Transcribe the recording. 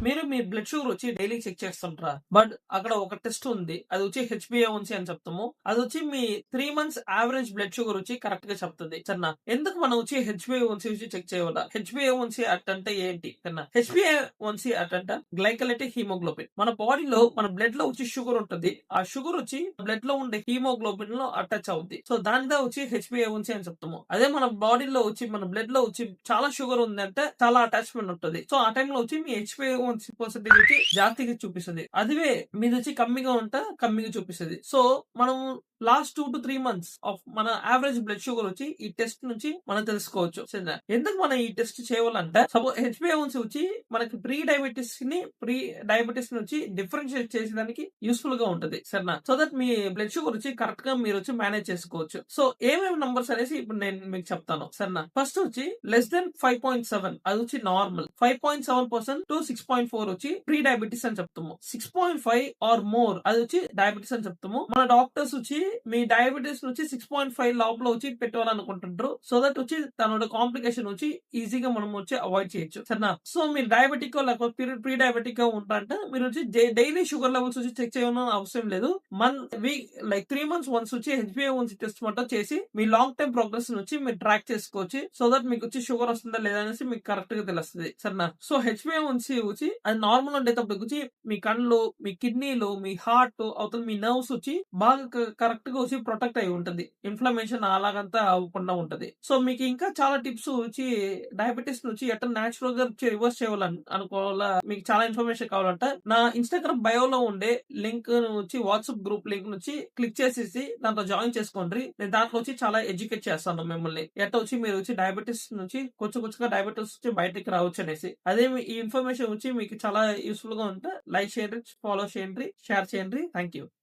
మీరు మీ blood sugar వచ్చి daily check చేస్తుంటారా? బట్ అక్కడ ఒక టెస్ట్ ఉంది. అది వచ్చి హెచ్‌బీఏ1సీ అని చెప్తాము. అదొచ్చి మీ 3 మంత్స్ యావరేజ్ బ్లడ్ షుగర్ వచ్చి కరెక్ట్‌గా చెప్తది. సరేనా? ఎందుకు మనం వచ్చి హెచ్‌బీఏ1సీ వచ్చి చెక్ చేయాలా? హెచ్‌బీఏ1సీ అంటే ఏంటి? సరేనా? హెచ్‌బీఏ1సీ అంటే గ్లైకోలైటిక్ హిమోగ్లోబిన్. మన బాడీలో మన బ్లడ్‌లో వచ్చి షుగర్ ఉంటది. ఆ షుగర్ వచ్చి బ్లడ్‌లో ఉండే హిమోగ్లోబిన్‌లో అటాచ్ అవుద్ది. సో దానిదే వచ్చి హెచ్‌బీఏ1సీ అని చెప్తాము. అదే మన బాడీలో వచ్చి మన బ్లడ్‌లో వచ్చి చాలా షుగర్ ఉందంటే చాలా అటాచ్‌మెంట్ ఉంటది. సో ఆ టైంలో వచ్చి మీ హెచ్‌బీఏ1సీ పర్సెంటేజ్ వచ్చి జాస్తిగా చూపిస్తది. అదివే మీదొచ్చి కమ్మిగా ఉంటే కమ్మిగా చూపిస్తది. సో మనం లాస్ట్ 2-3 మంత్స్ ఆఫ్ మన యావరేజ్ బ్లడ్ షుగర్ వచ్చి ఈ టెస్ట్ నుంచి మనం తెలుసుకోవచ్చు. సరేనా? ఎందుకు మనం ఈ టెస్ట్ చేయాలంటే సపోజ్ హెచ్‌బీఏ1సీ వచ్చి మనకి ప్రీ డయాబెటిస్ నుంచి డిఫరెన్షియేట్ చేసేదానికి యూస్‌ఫుల్ గా ఉంటది. సరేనా? So that me blood sugar వచ్చి కరెక్ట్ గా మీరు వచ్చి మేనేజ్ చేసుకోవచ్చు. సో ఏమేమి నంబర్స్ అనేసి ఇప్పుడు నేను మీకు చెప్తాను. సరేనా? ఫస్ట్ వచ్చి లెస్ దెన్ 5.7 అది వచ్చి నార్మల్. 5.7% టు 6.4 వచ్చి ప్రీ డయాబెటిస్ అని చెప్తాము. 6.5 ఆర్ మోర్ అది వచ్చి డయాబెటిస్ అని చెప్తాము. మన డాక్టర్స్ వచ్చి మీ డయాబెటిస్ నుంచి 6.5 లోపల వచ్చి పెట్టాలనుకుంటుంటారు. సో దట్ వచ్చి తన కాంప్లికేషన్ వచ్చి ఈజీగా మనం వచ్చి అవాయిడ్ చేయొచ్చు. సరేనా? సో మీరు డయాబెటిక్ లేకపోతే ప్రీ డయాబెటిక్ గా ఉంటారంటే మీరు వచ్చి డైలీ షుగర్ లెవెల్స్ వచ్చి చెక్ చేయడం అవసరం లేదు. వీక్ లైక్ 3 మంత్స్ వన్స్ వచ్చి హెచ్‌బీఏ1సీ టెస్ట్ మొత్తం చేసి మీ లాంగ్ టైమ్ ప్రోగ్రెస్ వచ్చి మీరు ట్రాక్ చేసుకోవచ్చు. సో దట్ మీకు వచ్చి షుగర్ వస్తుందా లేదా అనేసి మీకు కరెక్ట్ గా తెలుస్తుంది. సరేనా? సో హెచ్‌బీఏ1సీ వచ్చి అది నార్మల్ ఉండేటప్పుడు వచ్చి మీ కళ్ళు, మీ కిడ్నీలు, మీ హార్ట్ అవతల మీ నర్వ్స్ వచ్చి బాగా కరెక్ట్ గా వచ్చి ప్రొటెక్ట్ అయి ఉంటది. ఇన్ఫ్లమేషన్ అలాగంతా అవ్వకుండా ఉంటది. సో మీకు ఇంకా చాలా టిప్స్ వచ్చి డయాబెటిస్ నుంచి ఎట్లా నేచురల్ గా రివర్స్ చేయాలని అనుకోవాలా మీకు చాలా ఇన్ఫర్మేషన్ కావాలంటే నా ఇన్‌స్టాగ్రామ్ బయోలో ఉండే లింక్ వచ్చి వాట్సాప్ గ్రూప్ లింక్ నుంచి క్లిక్ చేసేసి దాంట్లో జాయిన్ చేసుకోండి. నేను దాంట్లో వచ్చి చాలా ఎడ్యుకేట్ చేస్తాను మిమ్మల్ని. ఎట్లా వచ్చి మీరు వచ్చి డయాబెటిస్ నుంచి కొంచెం కొంచెంగా డయాబెటిస్ నుంచి బయటికి రావచ్చు అనేసి. అదే ఈ ఇన్ఫర్మేషన్ వచ్చి మీకు చాలా యూస్‌ఫుల్ గా ఉంటే లైక్ చేయండి, ఫాలో చేయండి, షేర్ చేయండి. Thank you.